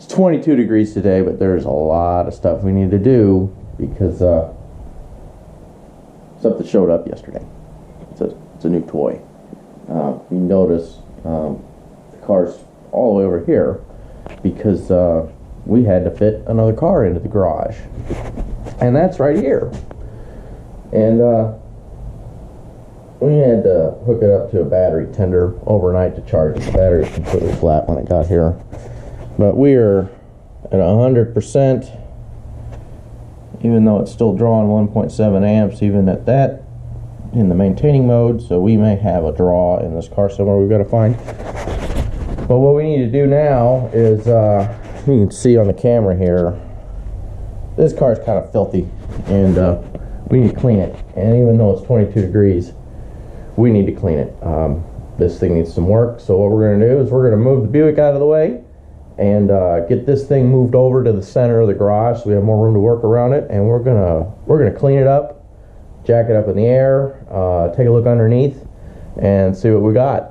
It's 22 degrees today, but there's a lot of stuff we need to do because something showed up yesterday. It's a new toy. You notice the car's all the way over here because we had to fit another car into the garage, and that's right here. And we had to hook it up to a battery tender overnight to charge it. The battery was completely flat when it got here, but we are at 100%, even though it's still drawing 1.7 amps even at that in the maintaining mode. So we may have a draw in this car somewhere we've got to find. But what we need to do now is, you can see on the camera here, this car is kind of filthy, and we need to clean it. And even though it's 22 degrees, we need to clean it. This thing needs some work. So what we're going to do is we're going to move the Buick out of the way and get this thing moved over to the center of the garage so we have more room to work around it. And we're gonna clean it up, jack it up in the air, take a look underneath, and see what we got.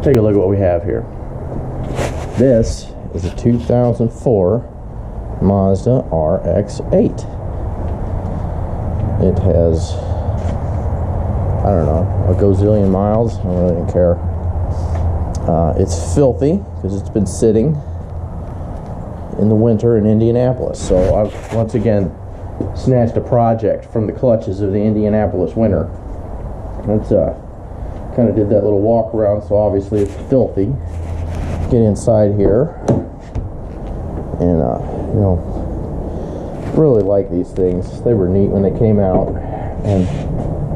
Take a look at what we have here. This is a 2004 Mazda RX-8. It has, I don't know, a gazillion miles. I really don't care. It's filthy because it's been sitting in the winter in Indianapolis. So I've once again snatched a project from the clutches of the Indianapolis winter. That's kind of did that little walk around, so obviously it's filthy. Get inside here, and you know, really like these things. They were neat when they came out, and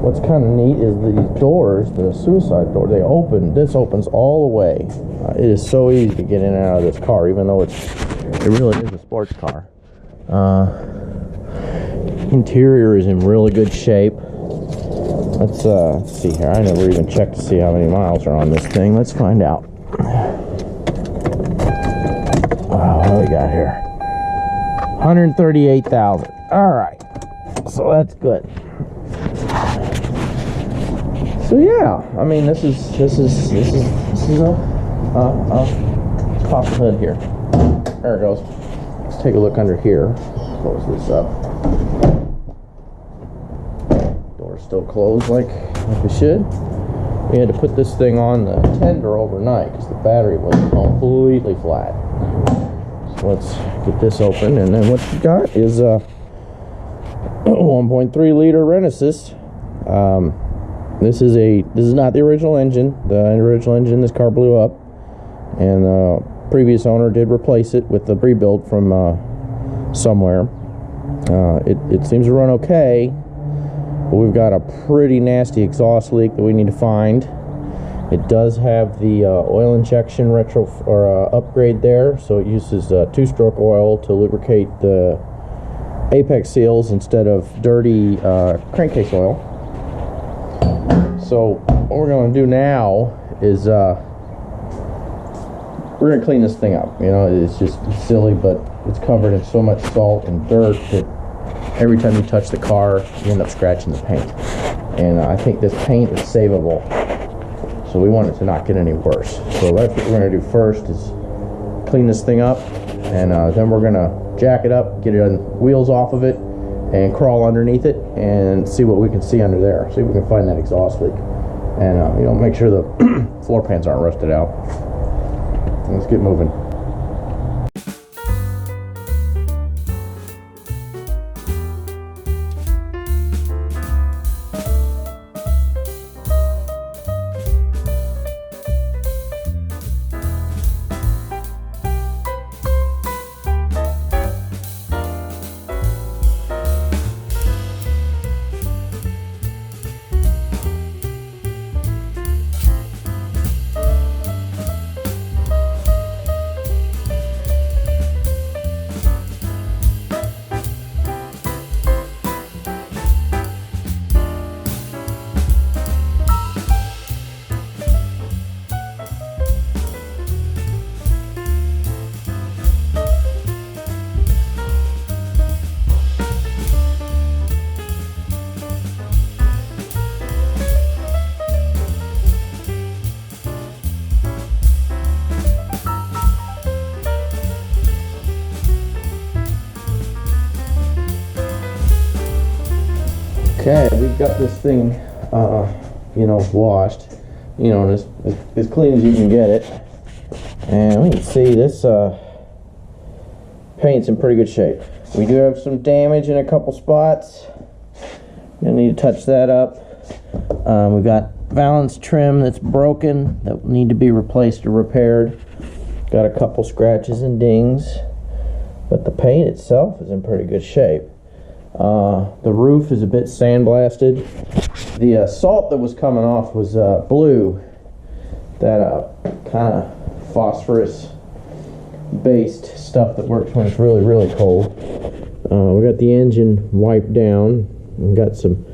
what's kind of neat is these doors, the suicide door, they open. This opens all the way. It is so easy to get in and out of this car, even though it really is a sports car. Interior is in really good shape. Let's see here. I never even checked to see how many miles are on this thing. Let's find out. What do we got here? 138,000. All right. So that's good. So yeah, I mean, this is a pop the hood here. There it goes. Let's take a look under here. Close this up. Still closed like we should. We had to put this thing on the tender overnight because the battery was completely flat. So let's get this open, and then what you got is a 1.3 liter Renesis. This is not the original engine. The original engine, this car blew up, and the previous owner did replace it with a rebuild from somewhere. It seems to run okay. But we've got a pretty nasty exhaust leak that we need to find. It does have the oil injection upgrade there, so it uses two-stroke oil to lubricate the apex seals instead of dirty crankcase oil. So what we're going to do now is we're going to clean this thing up. You know, it's just silly, but it's covered in so much salt and dirt that every time you touch the car, you end up scratching the paint. And I think this paint is savable, so we want it to not get any worse. So that's what we're going to do first, is clean this thing up, and then we're going to jack it up, get it on wheels off of it, and crawl underneath it and see what we can see under there. See if we can find that exhaust leak, and you know, make sure the floor pans aren't rusted out. Let's get moving. Okay, we've got this thing, you know, washed, you know, as clean as you can get it. And we can see this paint's in pretty good shape. We do have some damage in a couple spots. Gonna need to touch that up. We've got valance trim that's broken that will need to be replaced or repaired. Got a couple scratches and dings, but the paint itself is in pretty good shape. The roof is a bit sandblasted. The salt that was coming off was blue, that kind of phosphorus based stuff that works when it's really, really cold. We got the engine wiped down. We've got some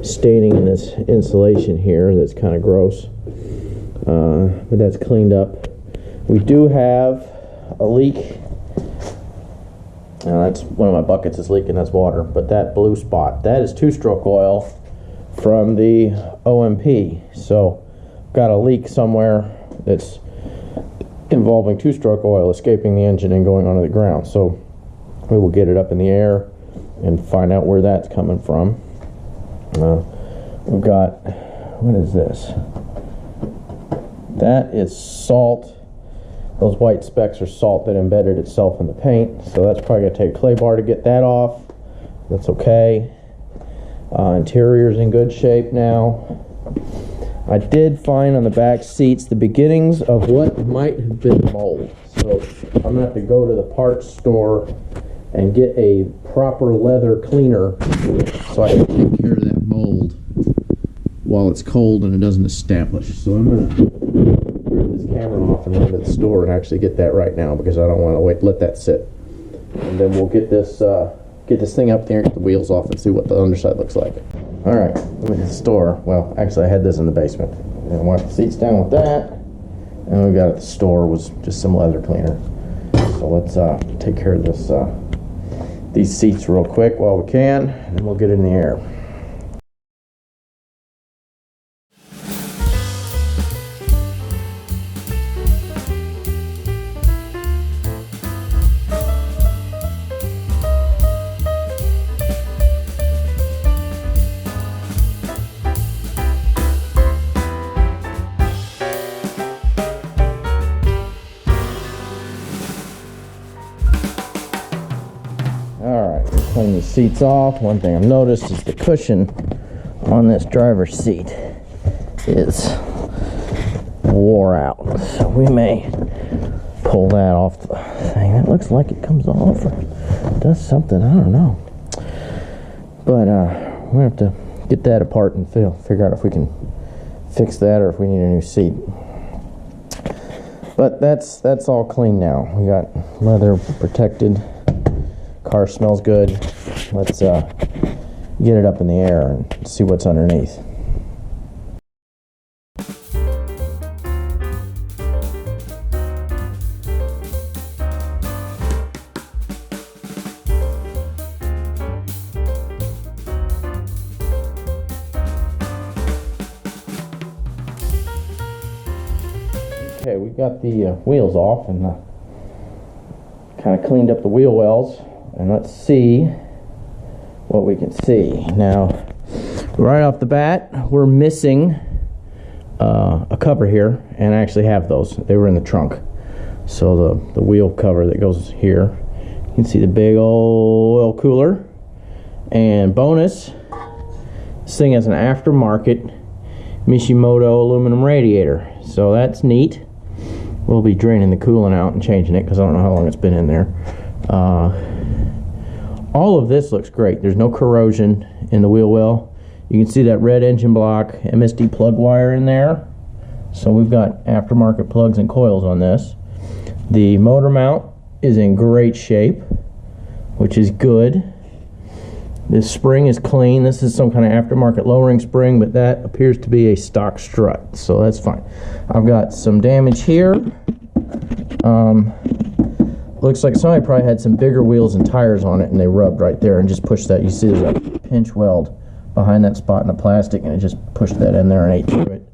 staining in this insulation here that's kind of gross, but that's cleaned up. We do have a leak. That's one of my buckets is leaking, that's water, but that blue spot, that is two-stroke oil from the OMP. So got a leak somewhere that's involving two-stroke oil escaping the engine and going onto the ground. So we will get it up in the air and find out where that's coming from. We've got, what is this? That is salt. Those white specks are salt that embedded itself in the paint, so that's probably going to take a clay bar to get that off. That's okay. Interior's in good shape now. I did find on the back seats the beginnings of what might have been mold. So I'm going to have to go to the parts store and get a proper leather cleaner so I can take care of that mold while it's cold and it doesn't establish. So I'm going to turn this camera off and run to the store and actually get that right now, because I don't want to let that sit. And then we'll get this thing up there, get the wheels off, and see what the underside looks like. All right, I'm at the store. Well, actually, I had this in the basement. And wipe the seats down with that. And we got at the store was just some leather cleaner. So let's take care of this these seats real quick while we can, and then we'll get it in the air. Clean these seats off. One thing I've noticed is the cushion on this driver's seat is wore out, so we may pull that off the thing. It looks like it comes off or does something, I don't know, but we have to get that apart and figure out if we can fix that or if we need a new seat. But that's all clean now. We got leather protected. Car smells good. Let's get it up in the air and see what's underneath. Okay, we've got the wheels off and kind of cleaned up the wheel wells. And let's see what we can see. Now, right off the bat, we're missing a cover here, and I actually have those. They were in the trunk. So the wheel cover that goes here. You can see the big old oil cooler. And bonus, this thing has an aftermarket Mishimoto aluminum radiator. So that's neat. We'll be draining the coolant out and changing it because I don't know how long it's been in there. All of this looks great. There's no corrosion in the wheel well. You can see that red engine block MSD plug wire in there. So we've got aftermarket plugs and coils on this. The motor mount is in great shape, which is good. This spring is clean. This is some kind of aftermarket lowering spring, but that appears to be a stock strut, so that's fine. I've got some damage here. Looks like somebody probably had some bigger wheels and tires on it and they rubbed right there and just pushed that. You see there's a pinch weld behind that spot in the plastic and it just pushed that in there and ate through it.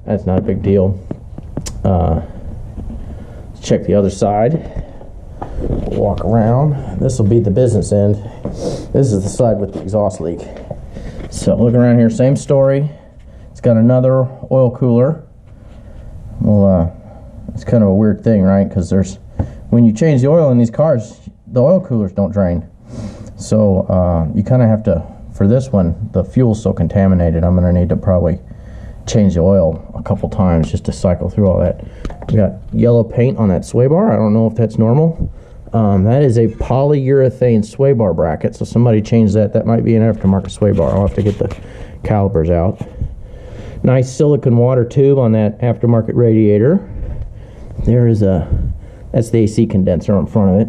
That's not a big deal. Let's check the other side. We'll walk around. This will be the business end. This is the side with the exhaust leak. So look around here, same story. It's got another oil cooler. Well, it's kind of a weird thing, right? Because when you change the oil in these cars, the oil coolers don't drain. So you kind of have to, for this one, the fuel's so contaminated, I'm going to need to probably change the oil a couple times just to cycle through all that. We got yellow paint on that sway bar. I don't know if that's normal. That is a polyurethane sway bar bracket, so somebody changed that. That might be an aftermarket sway bar. I'll have to get the calipers out. Nice silicone water tube on that aftermarket radiator. That's the AC condenser on front of it.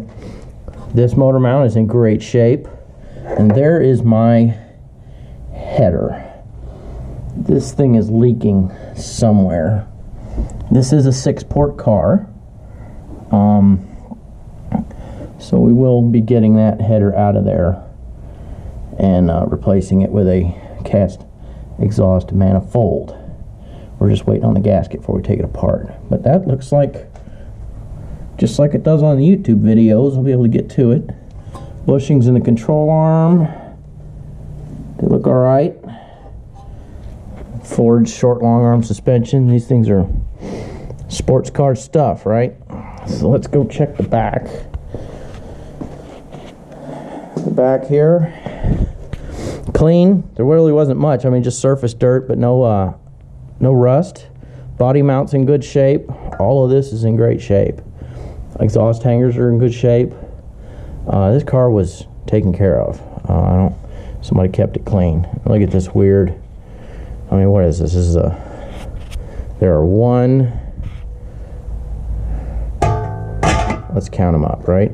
This motor mount is in great shape. And there is my header. This thing is leaking somewhere. This is a 6-port car. So we will be getting that header out of there and replacing it with a cast exhaust manifold. We're just waiting on the gasket before we take it apart. But that looks like, just like it does on the YouTube videos, we'll be able to get to it. Bushings in the control arm. They look alright. Ford short long arm suspension. These things are sports car stuff, right? So let's go check the back. The back here, clean. There really wasn't much. I mean, just surface dirt, but no rust. Body mount's in good shape. All of this is in great shape. Exhaust hangers are in good shape. This car was taken care of. Somebody kept it clean. Look at this weird. I mean, what is this? This is there are one. Let's count them up, right?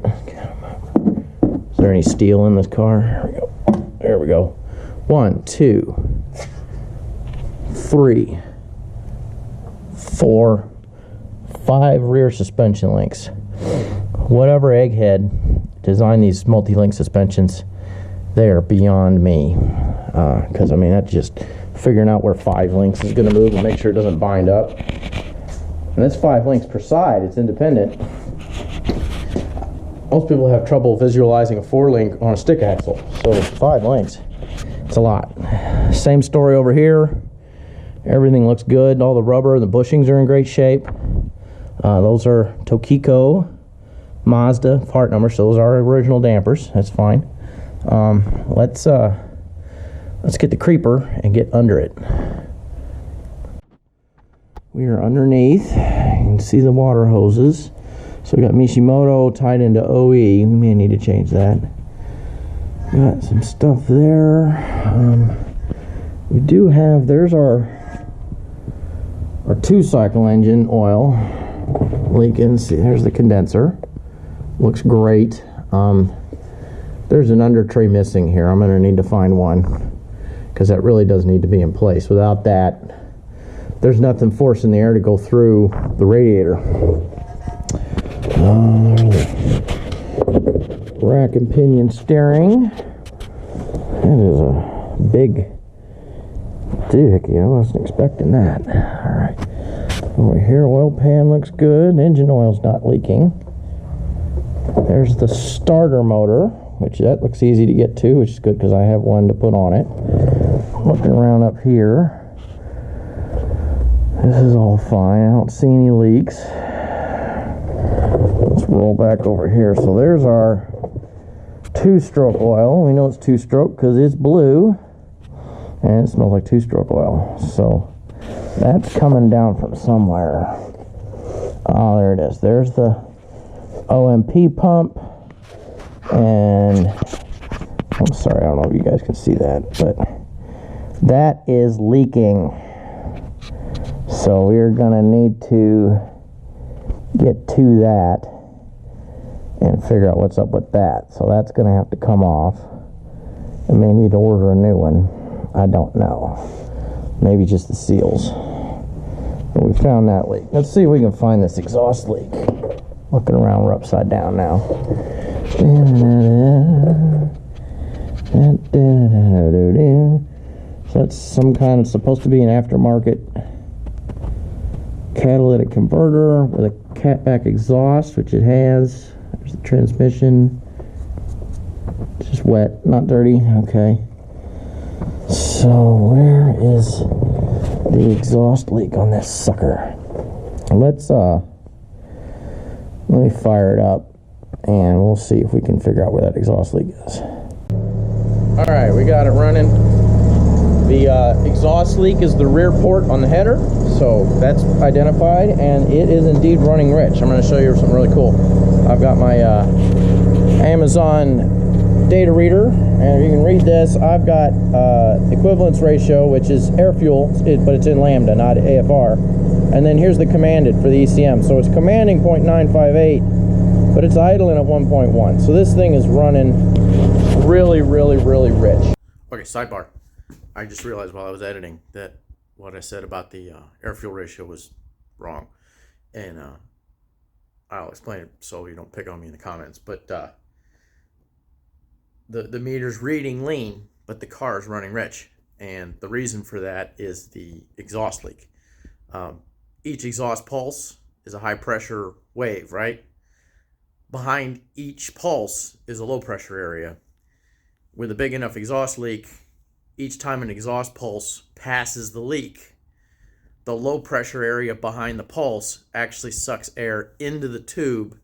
Is there any steel in this car? Here we go. There we go. 1, 2, 3, 4, 5 rear suspension links. Whatever egghead designed these multi-link suspensions, they are beyond me. Because I mean, that's just figuring out where 5 links is going to move and make sure it doesn't bind up. And that's 5 links per side. It's independent. Most people have trouble visualizing a 4-link on a stick axle, so 5 links, it's a lot. Same story over here. Everything looks good. All the rubber, the bushings are in great shape. Those are Tokiko Mazda part numbers, so those are original dampers. That's fine. Let's get the creeper and get under it. We are underneath. You can see the water hoses. So we got Mishimoto tied into OE. We may need to change that. Got some stuff there. We do have, there's our 2-cycle engine oil leaking. See, there's the condenser. Looks great. There's an under tray missing here. I'm going to need to find one because that really does need to be in place. Without that, there's nothing forcing the air to go through the radiator. Rack and pinion steering. That is a big doohickey. I wasn't expecting that. Alright. Over here, oil pan looks good. Engine oil's not leaking. There's the starter motor, which that looks easy to get to, which is good because I have one to put on it. Looking around up here. This is all fine. I don't see any leaks. Let's roll back over here. So there's our 2-stroke oil. We know it's 2-stroke because it's blue and it smells like 2-stroke oil. So that's coming down from somewhere. Oh, there it is. There's the OMP pump, and I'm sorry, I don't know if you guys can see that, but that is leaking. So we're gonna need to get to that and figure out what's up with that. So that's gonna have to come off. I may need to order a new one. I don't know. Maybe just the seals. But we found that leak. Let's see if we can find this exhaust leak. Looking around, we're upside down now. So that's some kind of, supposed to be an aftermarket catalytic converter with a catback exhaust, which it has. There's the transmission. It's just wet, not dirty. Okay. So where is the exhaust leak on this sucker? Let me fire it up and we'll see if we can figure out where that exhaust leak is. Alright, we got it running. The exhaust leak is the rear port on the header, so that's identified, and it is indeed running rich. I'm going to show you something really cool. I've got my Amazon data reader, and you can read this. I've got equivalence ratio, which is air fuel, but it's in lambda, not AFR. And then here's the commanded for the ECM. So it's commanding 0.958, but it's idling at 1.1. So this thing is running really, really, really rich. Okay, sidebar. I just realized while I was editing that what I said about the air-fuel ratio was wrong. And I'll explain it so you don't pick on me in the comments. But the meter's reading lean, but the car is running rich. And the reason for that is the exhaust leak. Each exhaust pulse is a high-pressure wave, right? Behind each pulse is a low-pressure area. With a big enough exhaust leak, each time an exhaust pulse passes the leak, the low pressure area behind the pulse actually sucks air into the tube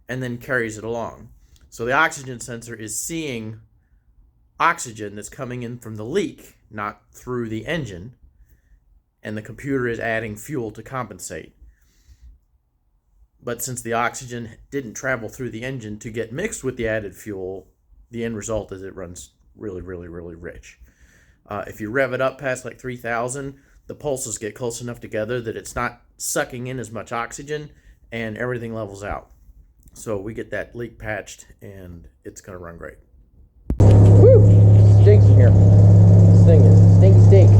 and then carries it along. So the oxygen sensor is seeing oxygen that's coming in from the leak, not through the engine, and the computer is adding fuel to compensate. But since the oxygen didn't travel through the engine to get mixed with the added fuel, the end result is it runs really, really, really rich. If you rev it up past like 3,000, the pulses get close enough together that it's not sucking in as much oxygen and everything levels out. So we get that leak patched and it's going to run great. Woo! Stinks in here. This thing is stinky stink.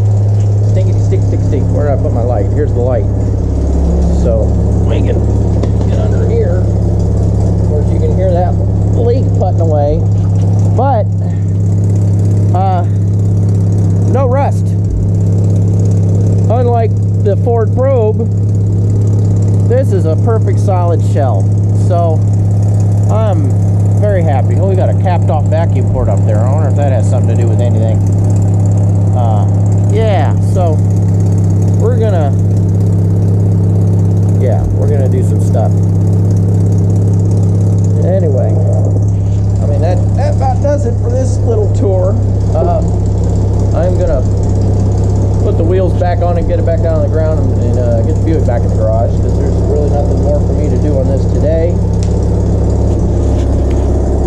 Stinkity stink, stick, stink. Where did I put my light? Here's the light. So we can get under here. Of course, you can hear that leak putting away. But, no rust. Unlike the Ford Probe, this is a perfect solid shell. So I'm very happy. Oh, we got a capped off vacuum port up there. I wonder if that has something to do with anything. Yeah, so we're gonna do some stuff. Anyway, I mean that about does it for this little tour. I'm gonna put the wheels back on and get it back down on the ground and get the Buick back in the garage, because there's really nothing more for me to do on this today.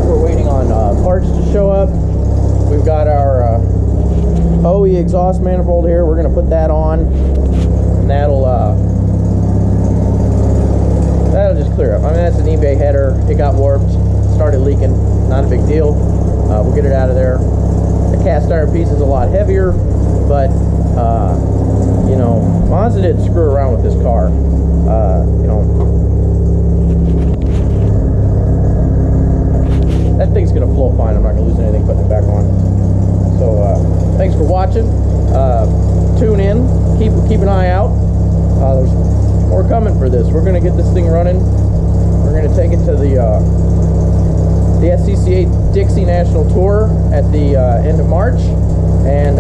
We're waiting on parts to show up. We've got our OE exhaust manifold here. We're gonna put that on, and that'll just clear up. I mean, that's an eBay header. It got warped, started leaking. Not a big deal. We'll get it out of there. The cast iron piece is a lot heavier, but you know, Mazda didn't screw around with this car. You know, that thing's gonna flow fine. I'm not gonna lose anything putting it back on. So thanks for watching. Tune in. Keep an eye out. There's more coming for this. We're gonna get this thing running. We're gonna take it to the SCCA Dixie National Tour at the end of March, and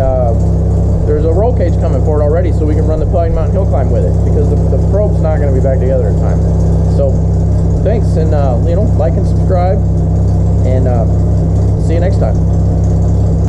there's a roll cage coming for it already, so we can run the Pine Mountain Hill Climb with it, because the probe's not going to be back together in time. So thanks, and you know, like and subscribe, and see you next time.